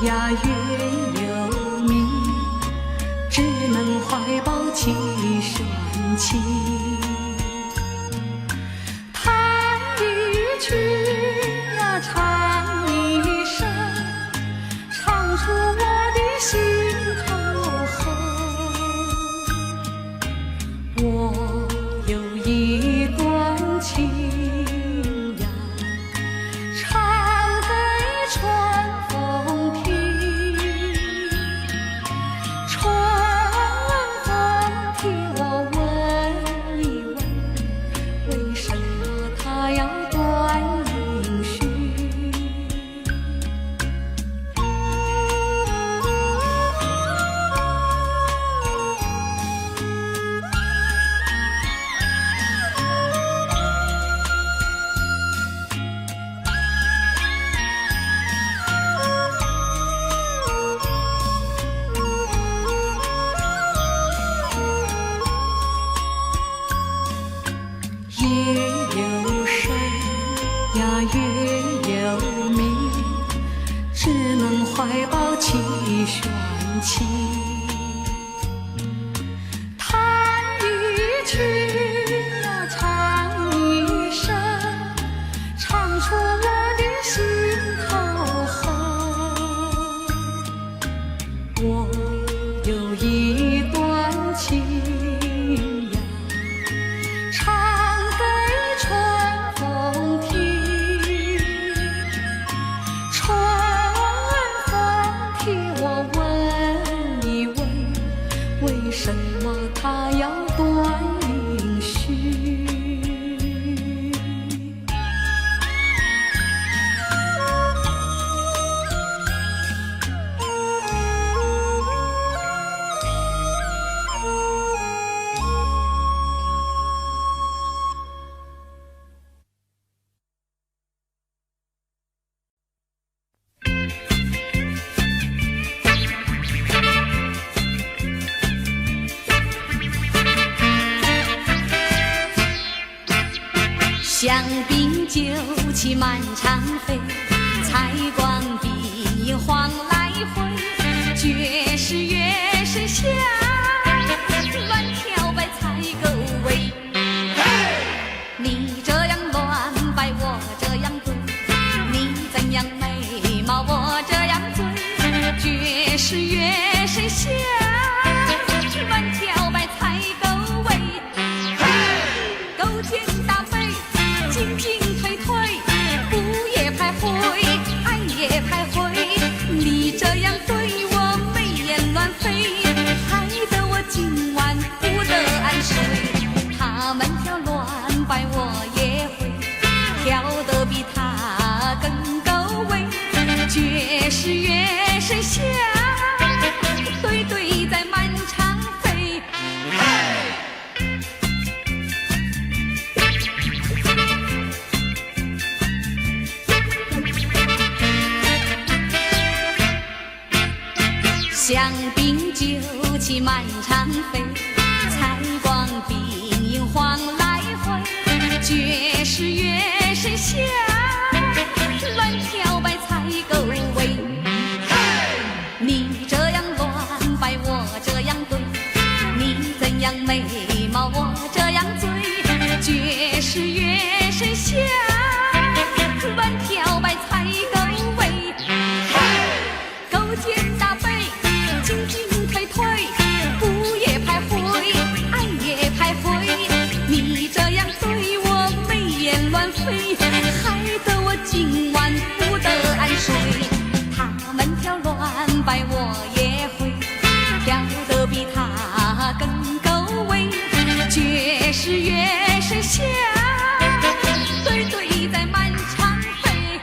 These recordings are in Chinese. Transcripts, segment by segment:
呀月有明，只能怀抱起深情。弹一曲呀唱一声，唱出我的心头恨。我有一段情呀，唱给春风听。春风听，我问一问，为什么它要断音讯？夜有深呀，月有明，只能怀抱起玄情。弹一曲呀，唱一声，唱出我的心头恨。我有一段情呀，唱给春风听。春风听，我问一问，为什么它要断音讯？香槟酒气满场飞，采光碧影晃来回，爵士乐声响，乱跳摆采购位。你这样乱摆，我这样对，你怎样美貌，我这样醉。爵士乐声响，乱跳摆采购位，勾肩搭背，进进退退，不也徘徊，爱也徘徊。你这样对我眉眼乱飞，害得我今晚不得安睡。他们跳乱摆，我也会跳得比他更高位。爵士乐声响，对对在满场飞。香槟酒气满场飞，采光碧影晃来回，爵士乐声响，乱跳摆采购位。你这样乱摆，我这样对，你怎样美貌，我这样醉。爵士乐声响，乱跳摆采购位，勾肩搭背，进进退退，不也徘徊，爱也徘徊。你这样对我眉眼乱飞，害得我今晚不得安睡。他们跳乱摆，我也会跳得比他更高位。爵士乐声响，对对在满场飞。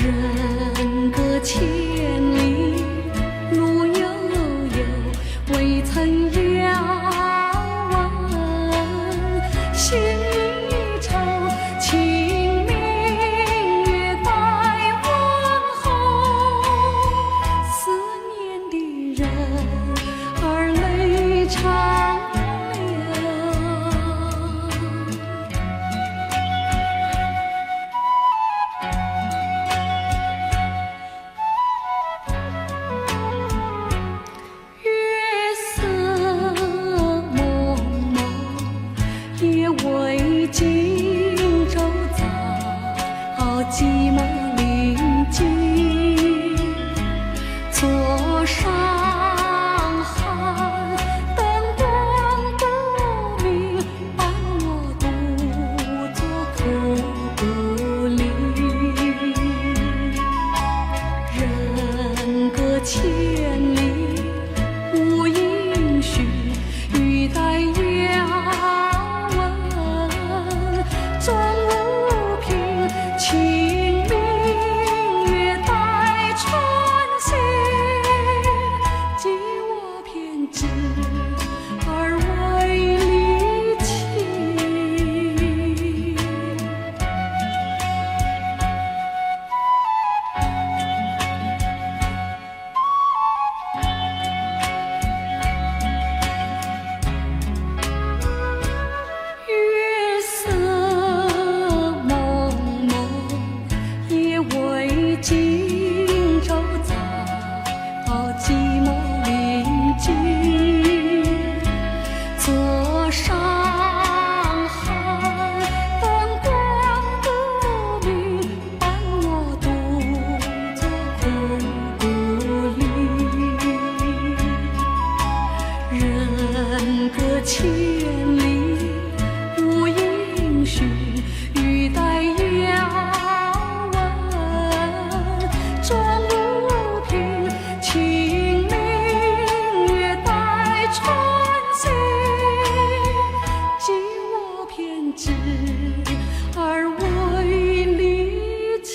人隔千里，路悠悠，未曾遥问。心一愁，清明月带问候。思念的人儿泪长为荆州早，寂寞临近。坐上寒，灯光不明，伴我独坐苦不离。人隔千里，无音讯，欲待遥转无凭，清明月带春心，寄我偏执而为离情。月色荆州早，寂寞临近。坐上寒，灯光不明，伴我独坐苦不离。人隔千里，无音讯，欲待遥转无凭，清明月带春心，寄我偏执而为离情。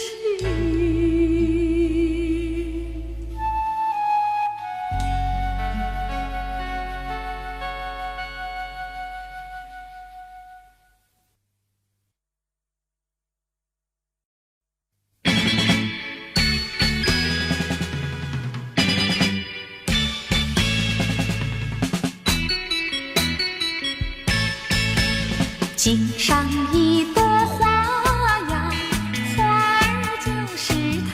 锦上一朵花呀，花儿就是她，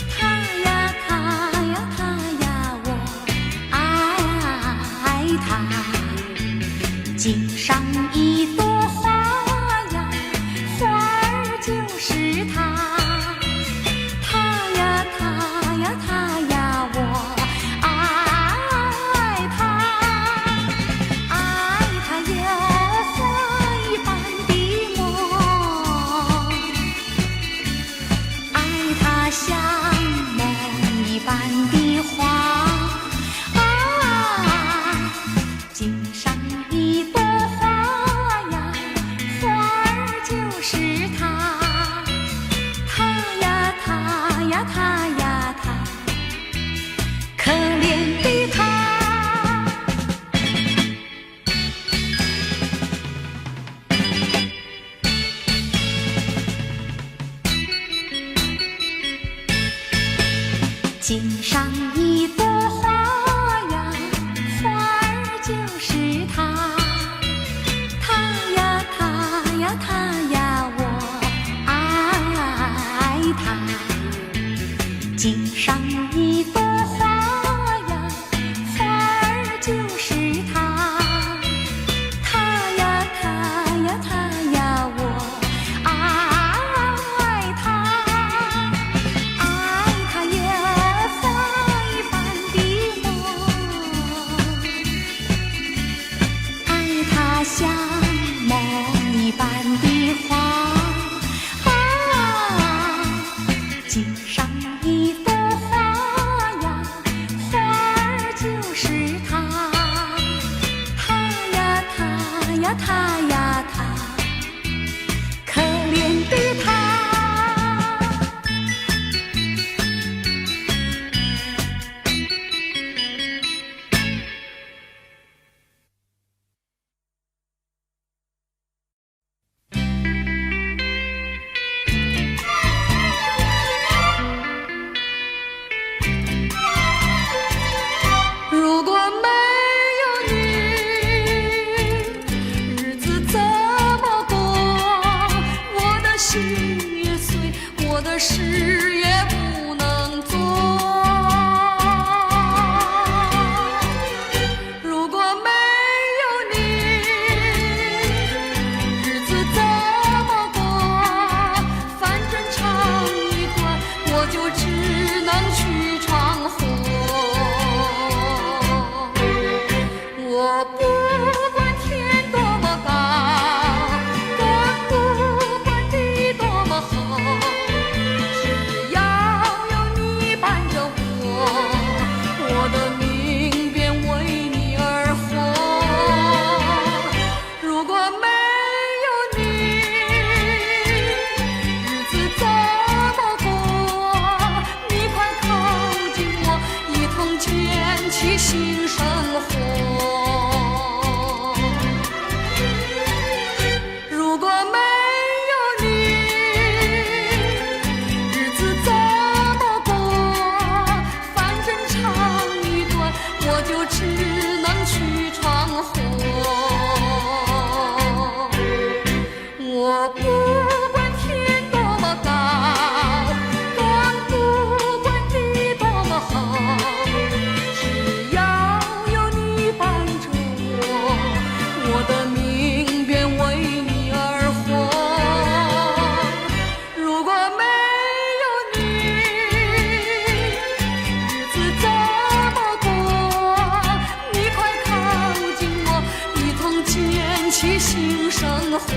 她呀她呀她呀，我爱她。锦上一朵花呀，花儿就是她，她呀她呀她呀，我爱她。爱她有像梦一般的花啊，锦上一朵花呀，花儿就是她，她呀她呀她呀她，可怜的她。锦上一朵花呀，花儿就是她，她呀她呀她呀，我爱她。锦上一朵花呀，花儿就是她，她呀她呀她呀，我爱她。爱她有花我的事也不能做。如果没有你，日子怎么过？反正长一段，我就只能去闯祸。我不管天多么高，更不管地多么厚，只要有你伴着我，我的命便为你而活。如果没有你，日子怎么过？你快靠近我，一同建起新生活。如果没有你，日子怎么过？反正长一段，我就只能去闯祸。我不管天多么高，更不管地多么厚，只要有你伴着我，我的命便为你而活。如果没有你，日子怎么过？你快靠近我，一同建起新生活。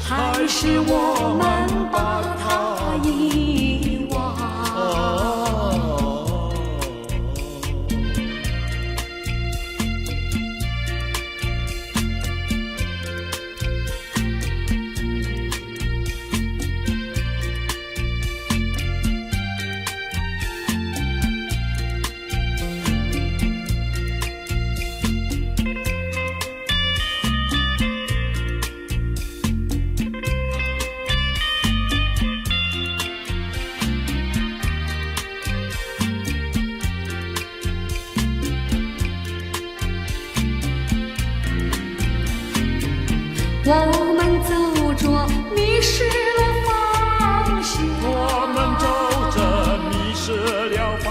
还是我们把它遗忘。我们走着迷失了方向，我们走着迷失了方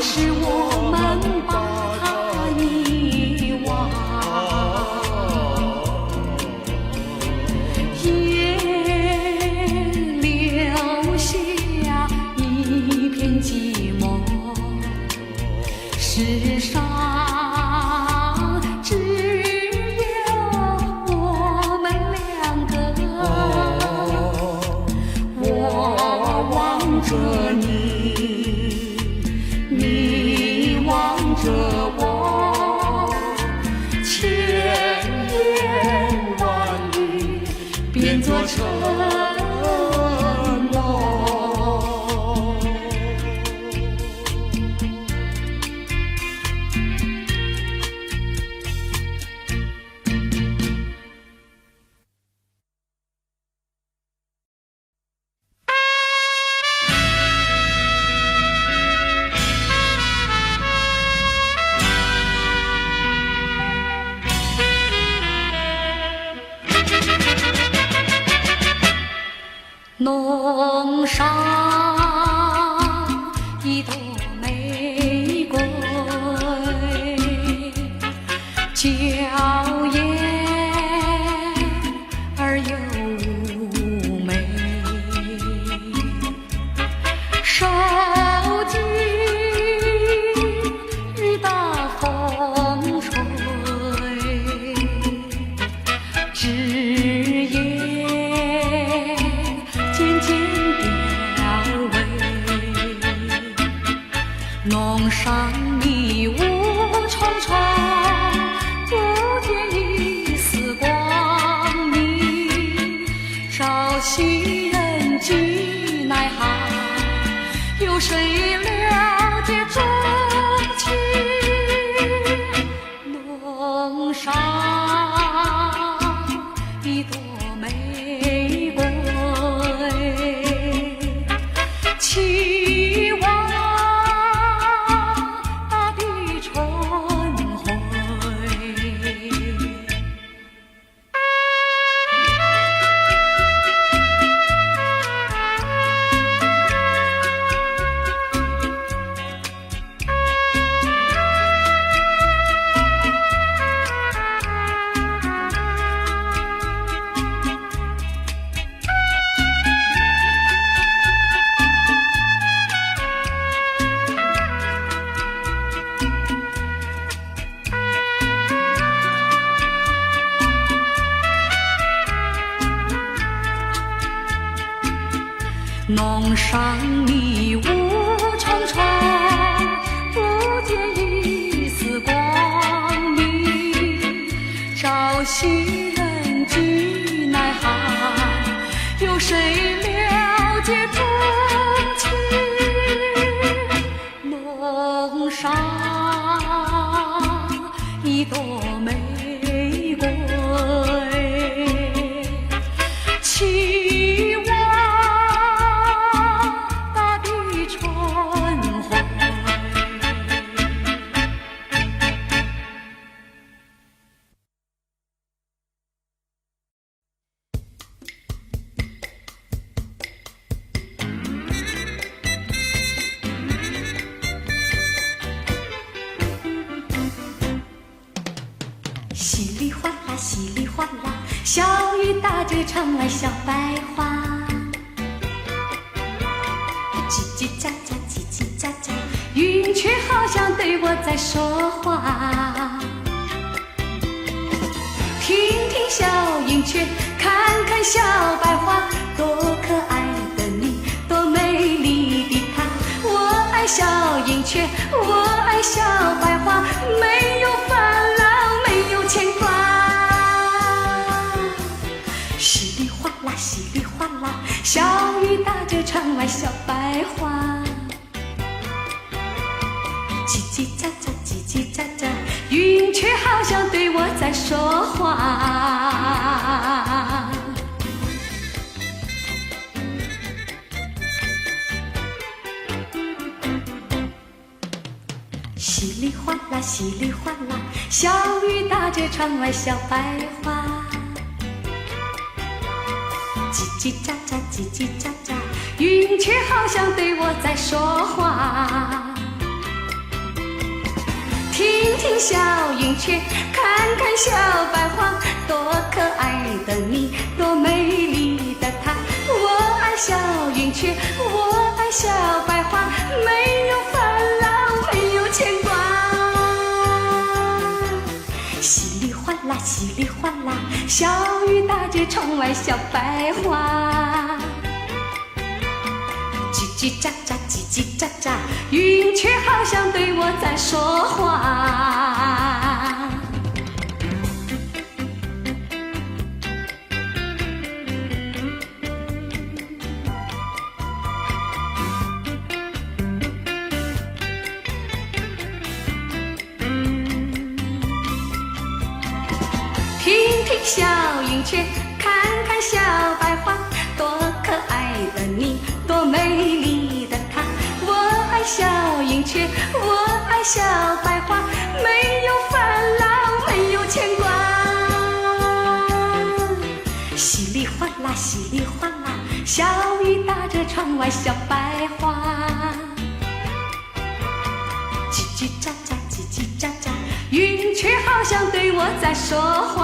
是我们把它遗忘，也留下一片寂寞。世上只有我们两个，我望着你，你望着我，千言万语变作承诺。弄上一朵玫瑰，娇艳而又妩媚，受尽雨打风吹，枝叶渐渐凋萎，弄上迷雾重重，不见一丝光明，朝夕人聚奈何，有谁了解衷情？弄上一朵玫瑰，期望大地春晖。弄上迷雾重重，不见一丝光明，朝夕人聚奈何，有谁了解衷情？弄上一朵玫瑰，期望大地春晖。稀里哗啦，稀里哗啦，小雨打着窗外小白花，叽叽喳喳，叽叽喳喳，云却好像对我在说话。听听小云雀，看看小白花，多可爱的你，多美丽的她。我爱小云雀，我爱小白花，没有烦恼，没有牵挂。稀里哗啦，稀里哗啦，小雨打着窗外小白花。叽叽喳喳，叽叽喳喳，云却好像对我在说话。稀里哗啦，稀里哗啦，小雨打着窗外小白花。叽叽喳喳，叽叽喳喳，云却好像对我在说话。听听小云雀，看看小白花，多可爱的你，多美丽的她。我爱小云雀，我爱小白花，没有烦恼，没有牵挂。稀里哗啦，稀里哗啦，小雨打着窗外小白花。叽叽喳喳，叽叽喳喳，云雀好像对我在说话。听听小云雀，看看小白花，多可爱的你，多美丽的她。我爱小云雀，我爱小白花，没有烦恼，没有牵挂。稀里哗啦，稀里哗啦，小雨打着窗外小白花。叽叽喳喳，叽叽喳喳，云雀好像对我在说话。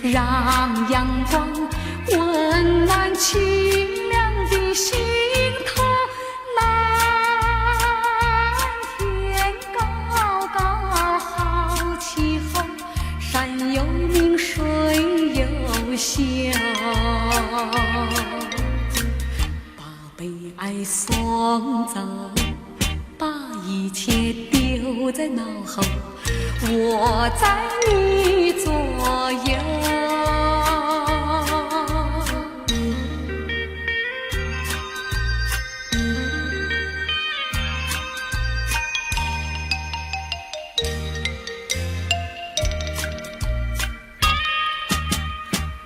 让阳光温暖清凉的心头，蓝天高高好气候，山有名水有秀，把悲哀送走，把一切丢在脑后，我在你左右。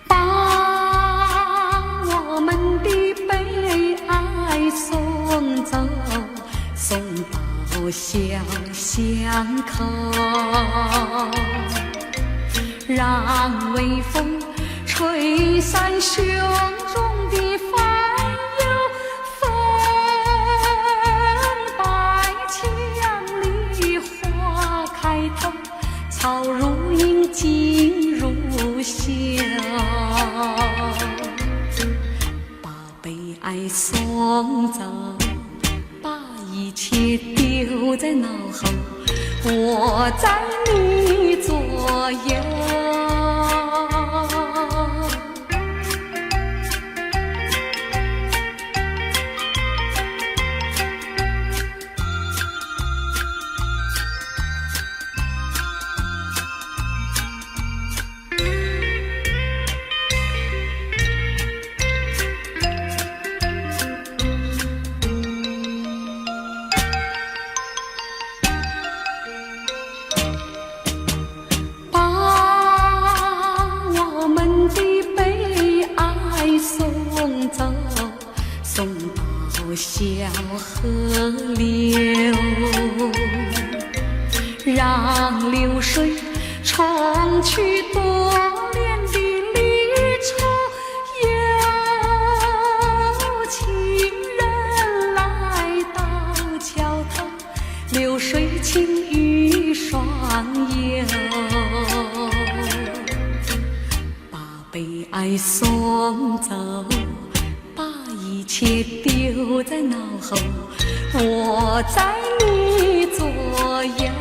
把我们的悲哀送走，送到小巷口，让微风吹散胸中的烦忧，风带墙里花开头，草如茵锦如绣，把悲哀送走，把一切丢在脑后，我在你左右。送到小河流，让流水冲去多年的离愁，有情人来到桥头，流水轻于双游，把悲哀送走，把一一切丢在脑后，我在你左右。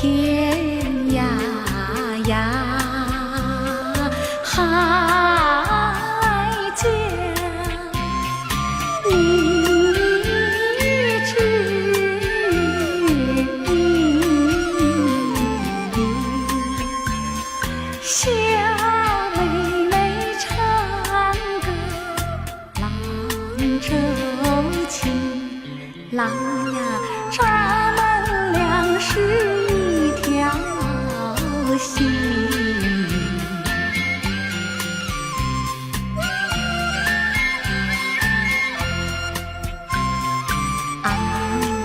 天涯呀，海角，你知小妹妹唱歌，郎舟情，郎呀，咱们俩是心，哎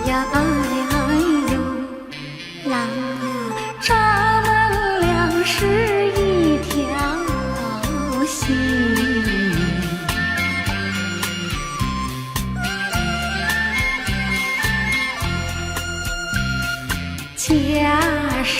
呀哎呦，郎呀，咱们俩是一条心。家山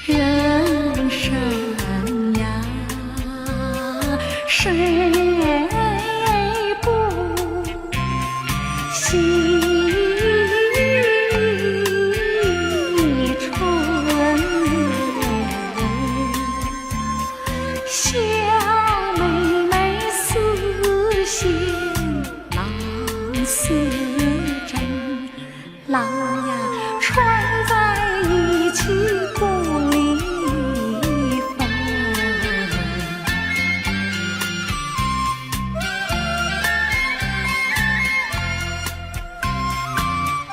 人生呀，谁不惜春？小妹妹丝线郎丝针，郎呀穿在一起不离分。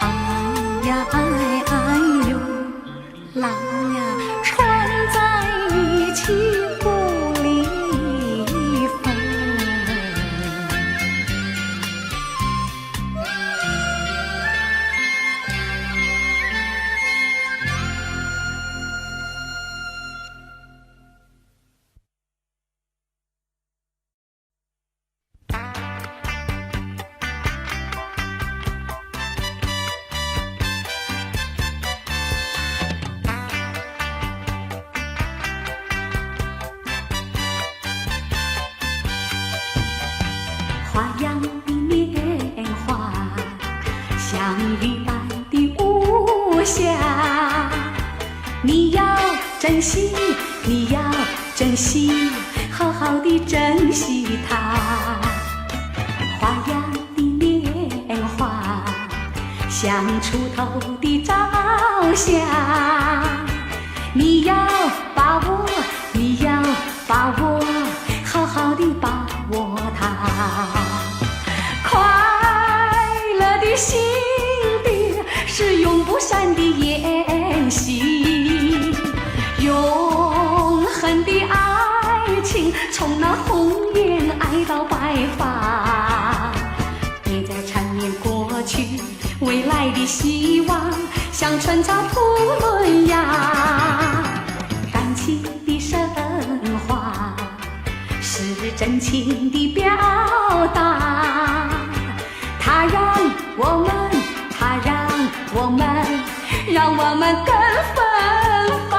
哎呀哎哎呦，郎呀穿在一起不离分。花样的年华，像玉般的无瑕，你要珍惜，你要珍惜，好好的珍惜它。花样的年华，像出头的朝霞，你要把握，你要把握，好好的把握它。快乐的心底是永不散的筵席，永恒的爱情从那红颜爱到白发。别再缠绵过去，未来的希望像春草吐嫩芽。感情的升华是真情的表达，我们更芬芳。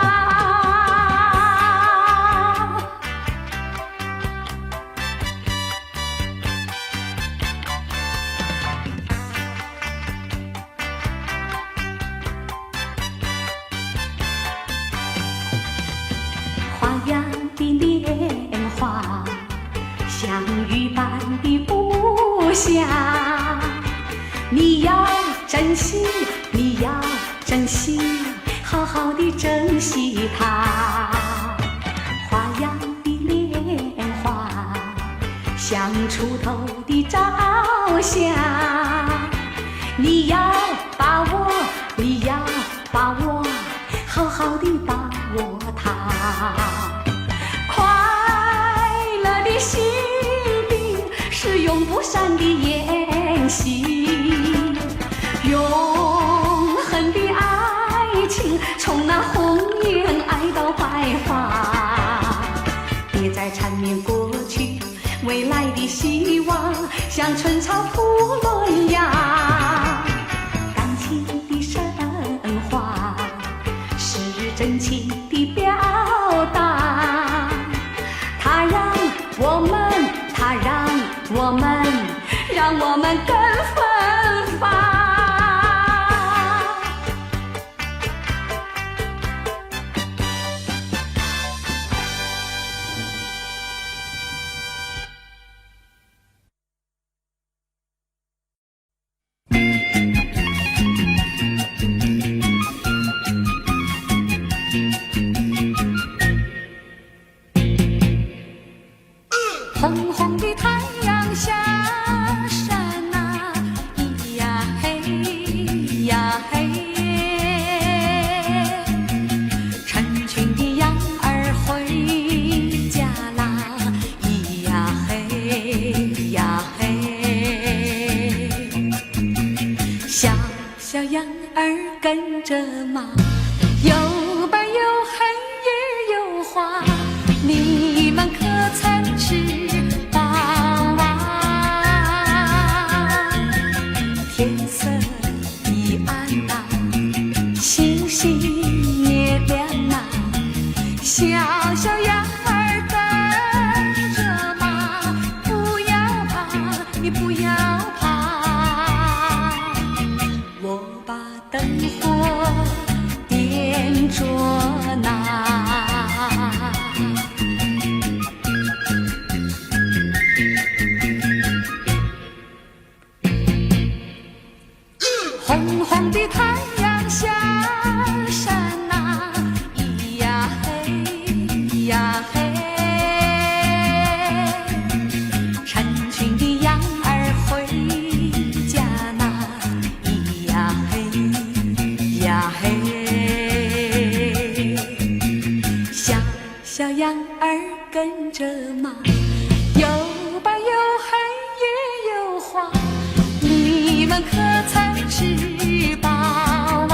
花样的莲花，像玉般的不暇。你要珍惜，你要珍惜，好好的珍惜它。花样的莲花，像锄头的朝霞。你要把握，你要把握，好好的把握它。快乐的心底是永不散的宴席，永恒的爱情从那红颜爱到白发。别再缠绵过去，未来的希望像春草吐嫩芽。感情的升华是真情的表达，它让我们更芬芳。红红的太阳下山啊，咿呀嘿呀嘿，成群的羊儿回家啦，咿呀嘿呀嘿，小小羊儿跟着马，有白有黑也有花，你们可曾吃饱啊？天色已暗啊，星星也亮啊，小小羊儿跟着马，不要怕，你不要怕，我把灯火点着那。红红的太阳下山啊，咿呀嘿呀嘿，成群的羊儿回家呐，咿呀嘿呀嘿，小小羊儿跟着马，有白有黑也有花，你们可曾吃饱啊？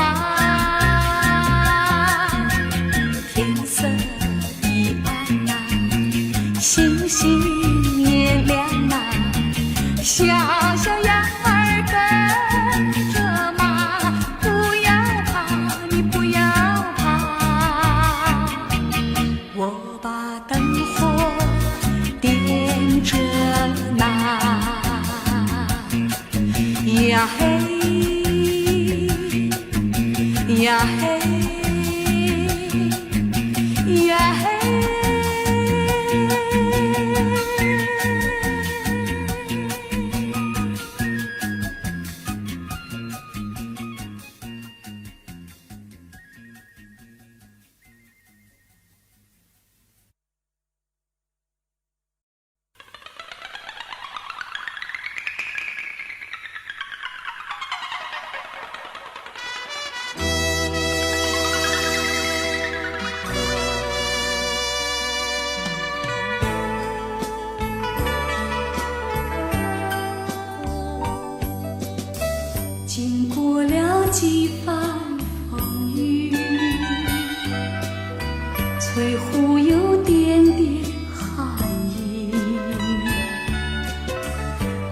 天色已暗啊，星星也亮啊，小小羊儿跟着马，不要怕，你不要怕，我把灯火点着那。呀嘿呀嘿呀嘿。经过了几番风雨，翠湖有点点寒意。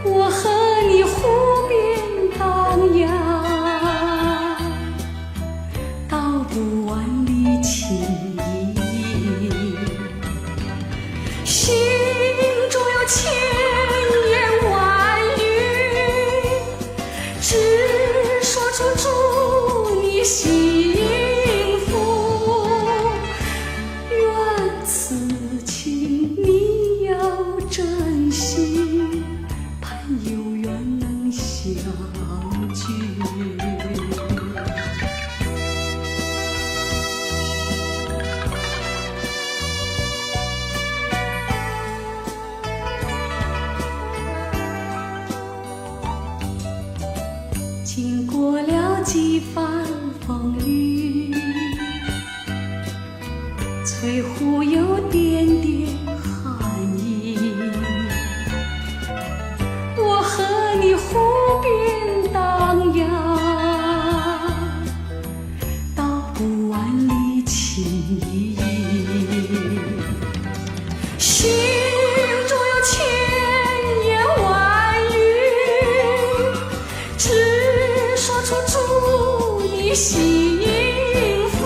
我和你湖边荡漾，荡几番风雨，翠湖有点点寒意。我和你湖边荡漾，道不完离情依依。心中有千言万语，只说出祝你幸福。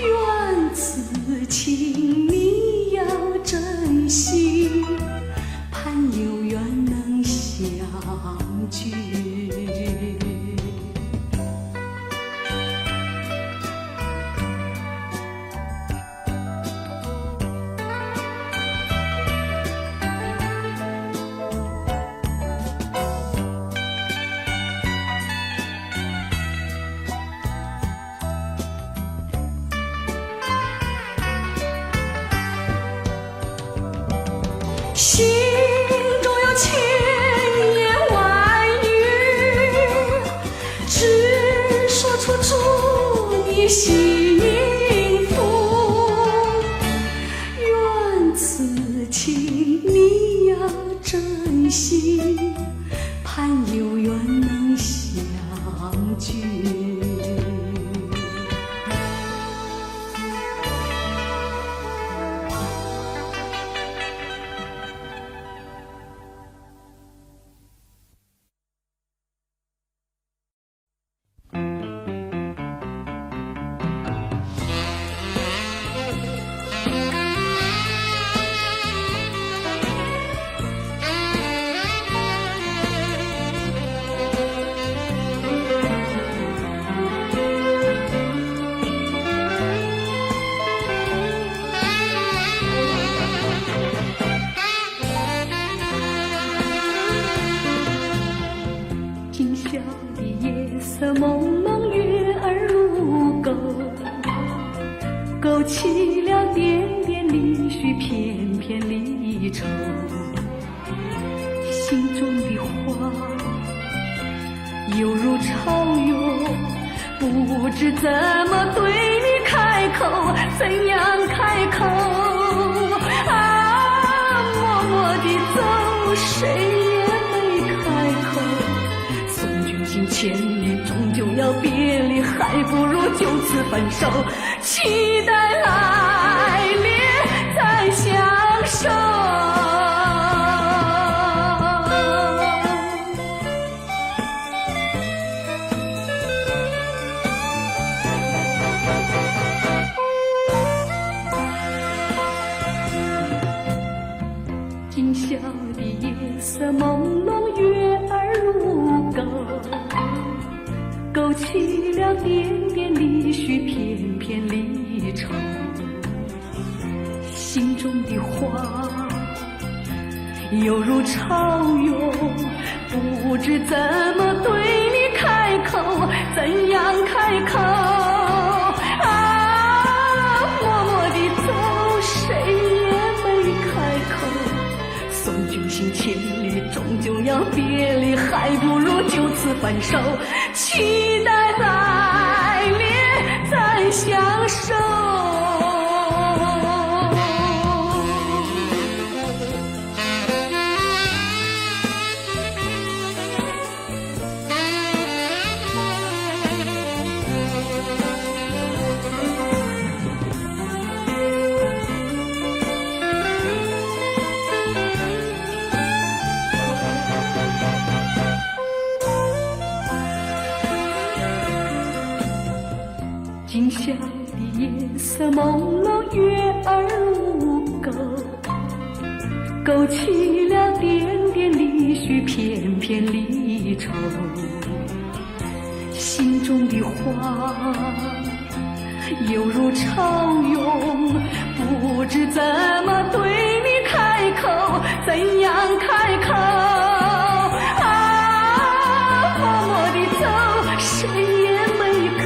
愿此情你要珍惜，盼有缘能相聚。心中有千言万语，只说出祝你幸福。愿此情你要珍惜，盼有缘能相聚。今宵的夜色朦胧，月儿如钩，勾起了点点离绪，片片离愁。心中的话犹如潮涌，不知怎么对你开口，怎样开口？啊，默默地走，谁也没开口。送君行千里，终究要别离，还不如就此分手。期待来年再相守。今宵的夜色朦胧，月儿如钩，勾起了点点离绪，片片离愁。心中的话犹如潮涌，不知怎么对你开口，怎样开口？啊，默默地走，谁也没开口。送君行千里，终究要别离，还不如就此分手。期待来年再相守。今宵的夜色朦胧，月儿如钩，勾起了点点离绪，片片离愁。心中的话犹如潮涌，不知怎么对你开口，怎样开口？啊，默默地走，谁也没开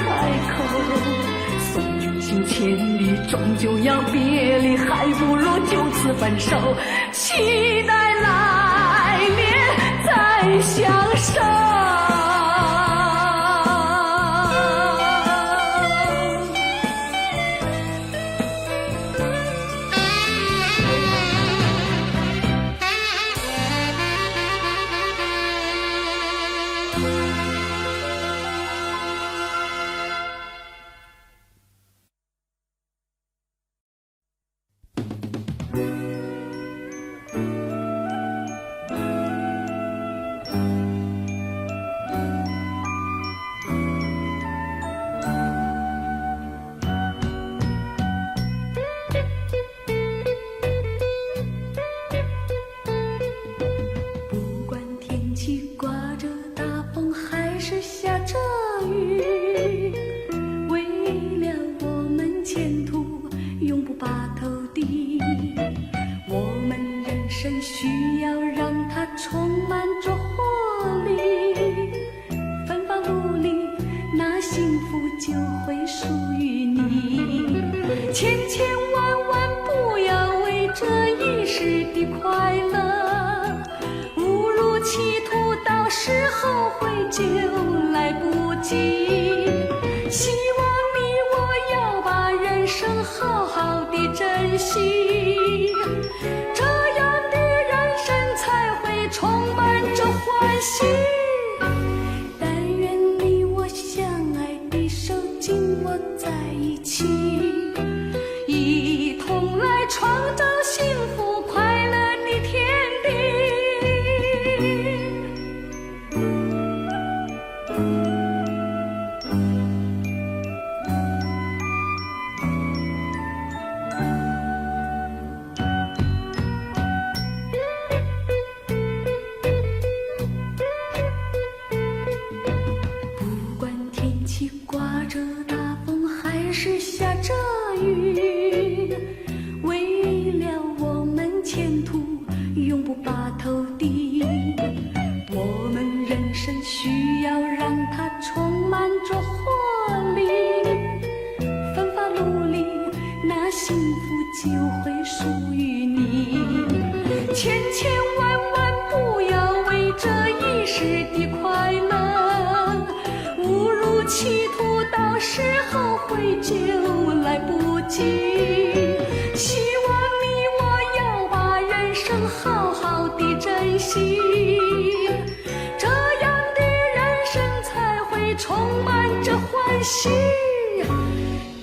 口。送君行千里，终究要别离，还不如就此分手。期待来年再相守。充满着活力，奋发努力，那幸福就会属于你。千千万万不要为这一时的快乐误入歧途，到时候悔就来不及。希望你我要把人生好好的珍惜，这样的人生才会充满着欢喜。但愿你我相爱的手紧握在一起，一同来创造幸福快乐的天地。不管天气刮着大风还是下着雨，为了我们前途永不拔头低。我们人生需要让它充满着活力，奋发努力，那幸福就会属于你。千千万万不要为这一时的快乐误入歧途，到时候悔就来不及。希望你我要把人生好好的珍惜，这样的人生才会充满着欢喜。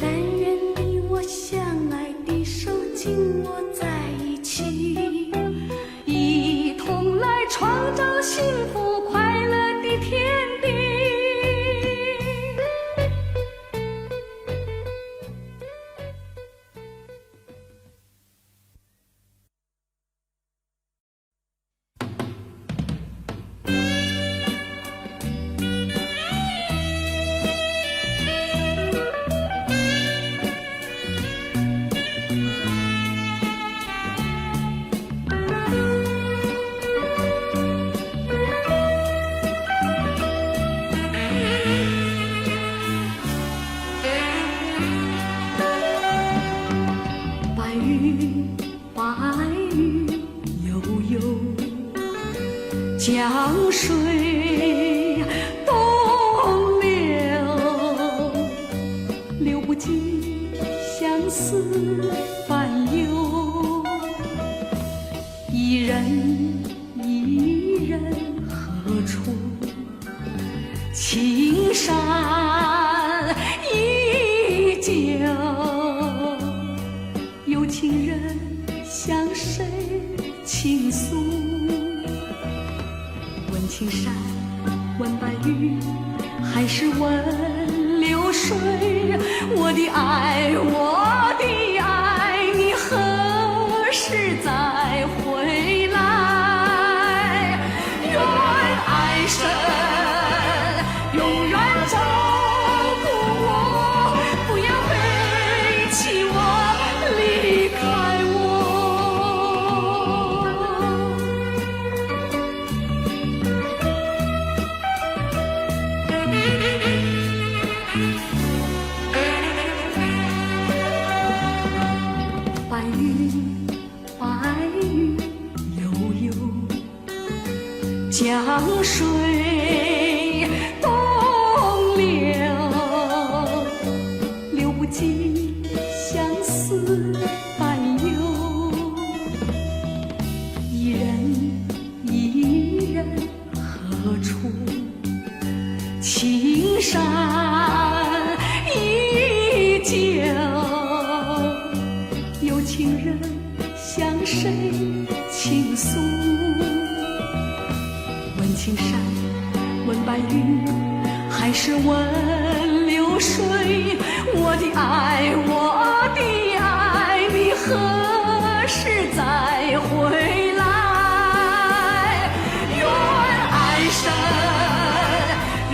但愿你我相爱的手紧握在一起，一同来创造幸福快乐的天地。白云，白云悠悠，江水东流，流不尽相思烦忧。一人一人何处？青山依旧。有情人向谁倾诉？问青山，问白云，还是问流水？我的爱，我的爱，你何时再回来？愿爱神永远照顾我，不要背弃我，离开我。白云，白云悠悠，江水东流，流不尽相思烦忧。一人一人何处？青山依旧。有情人向谁倾诉？问青山，问白云，还是问流水？我的爱，我的爱，你何时再回来？愿爱神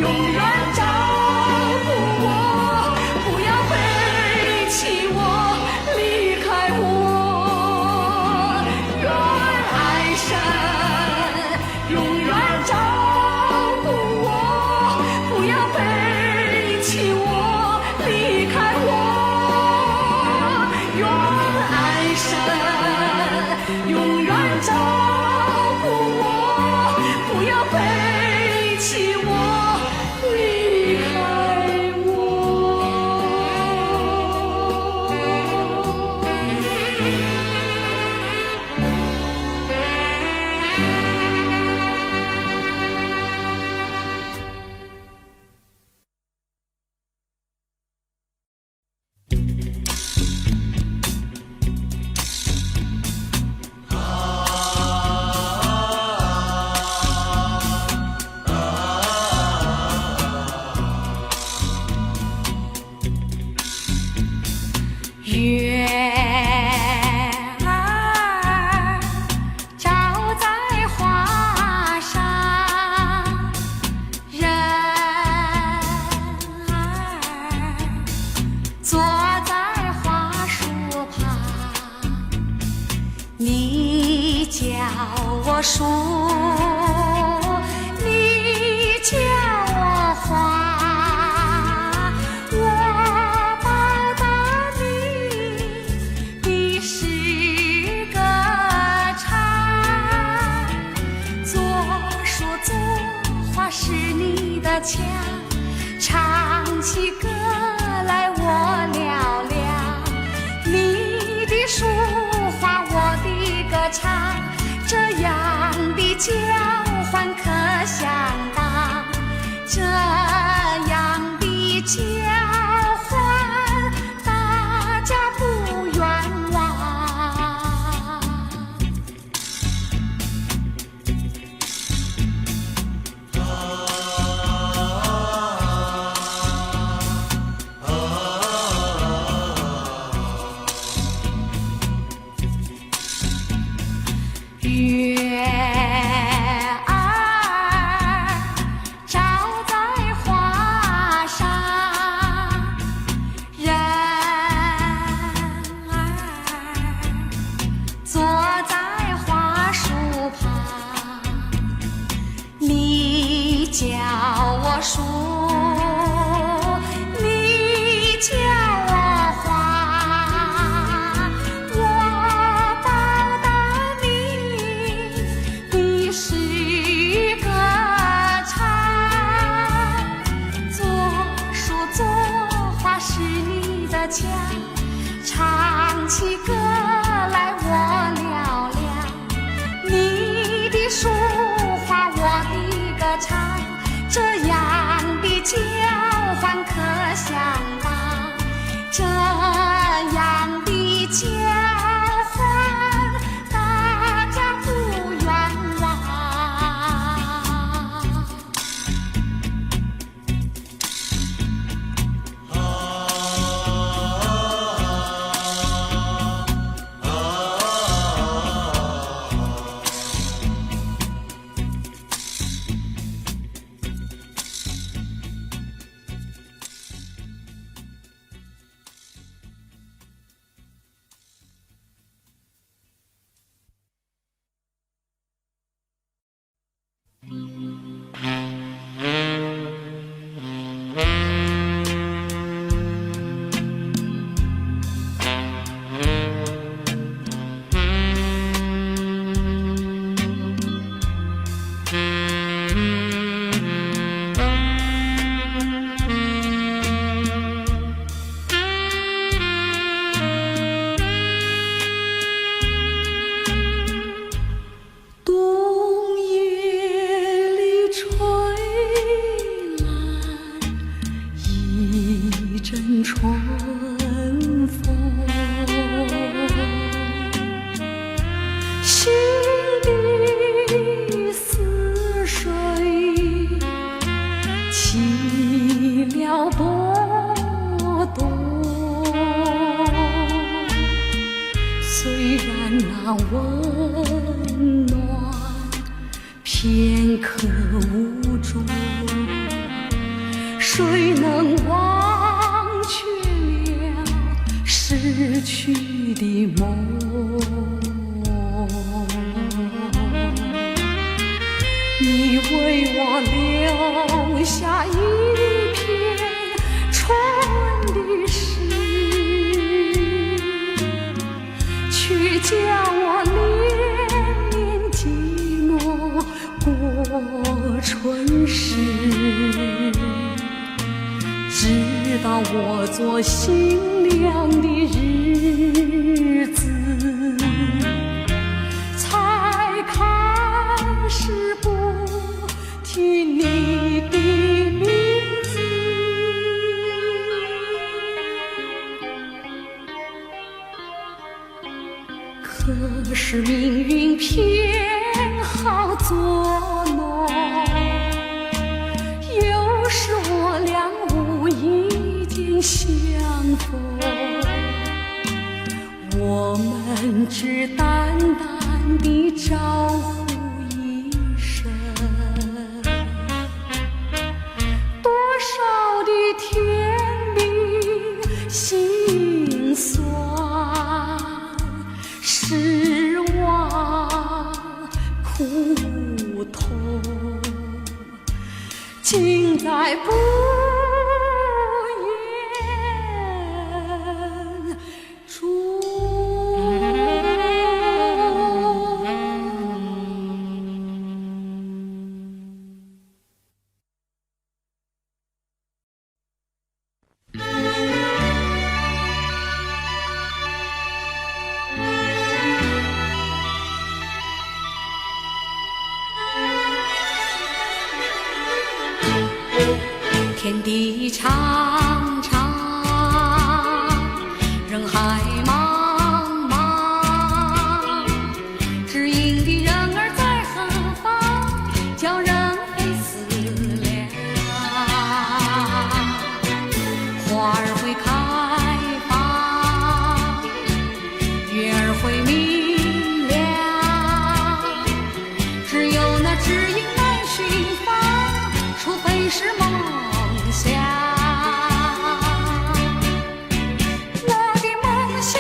永远照顾我，不要背弃我，离开我。愿爱神墙，唱起歌来我嘹亮，你的抒话我的歌唱，这样的交换可相当，这样的交换大家不冤枉。月儿照在花上，人儿坐在花树旁，你叫我数，你叫我画，我报答你，你是个唱，作书作画是你的强，唱起歌来我嘹亮，你的抒话我的歌唱，这样的交换可相当，这样的交换大家不冤枉。冬夜里吹来一阵春风，心底似水起了波动，虽然那温暖片刻无踪，谁能忘却了逝去的梦？你为我留下一片春的诗，却叫我连连寂寞过春时，直到我做新娘的日子，才开始不提你的名字。可是命运偏好作弄，有时我俩无意间相逢，我们只淡淡地招呼一声，多少的甜蜜心酸，失望苦痛，尽在不天地长长，人海茫茫，知音的人儿在何方？叫人非思量。花儿会开放，月儿会明亮，只有那知音难寻访，除非是梦想。我的梦想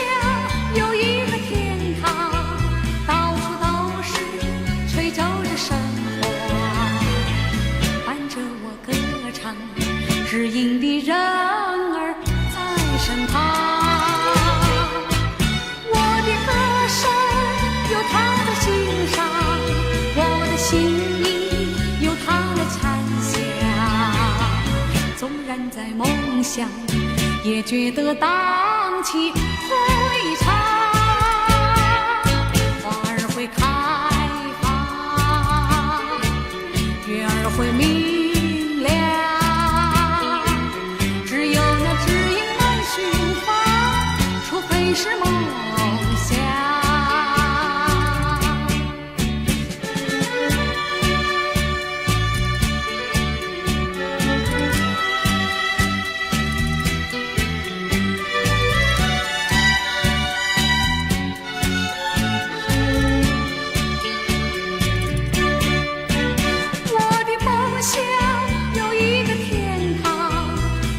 有一个天堂，到处都是吹奏着笙花，伴着我歌唱，知音的人儿在身旁。我的歌声有他的欣赏，我的心意有他的参详。纵然在梦乡，也觉得荡气回肠。花儿会开放，月儿会明亮，只有那知音难寻访，除非是梦想。我的梦想有一个天堂，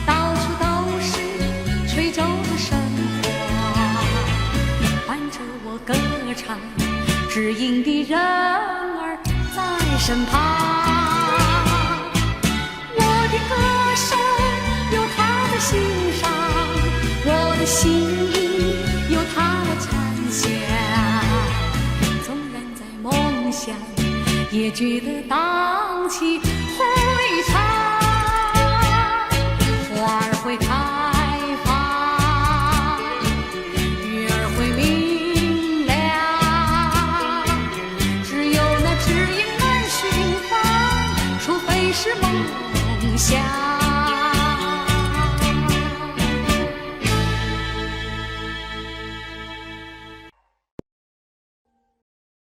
到处都是吹奏着笙花，伴着我歌唱，知音的人儿在身旁。我的歌声有他的欣赏，我的心意有他的参详。纵然在梦乡，也觉得荡气回肠。花儿会开放，月儿会明亮，只有那知音难寻访，除非是梦想。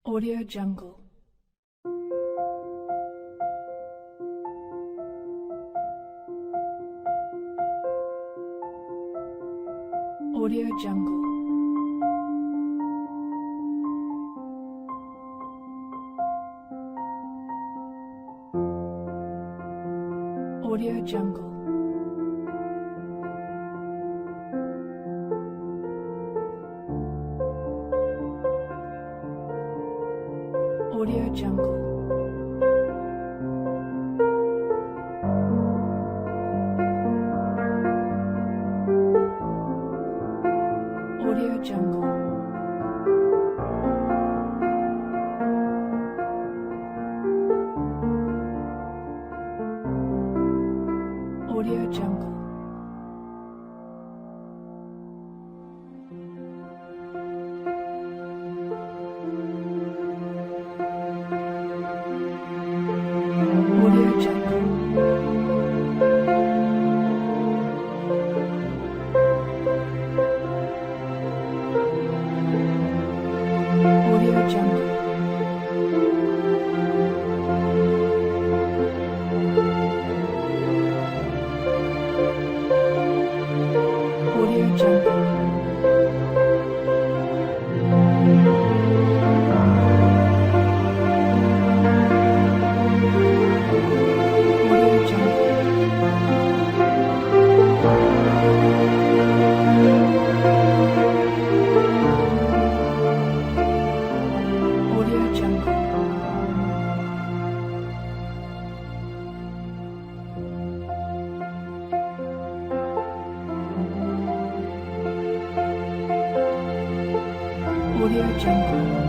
Audio Jungle. Audio Jungle. Audio Jungle. Audio Jungle. Audio Jungle. Audio Jungle. Audio Jungle. Audio Jungle. Audio Jungle. Audio Jungle. Audio Jungle. Audio Jungle.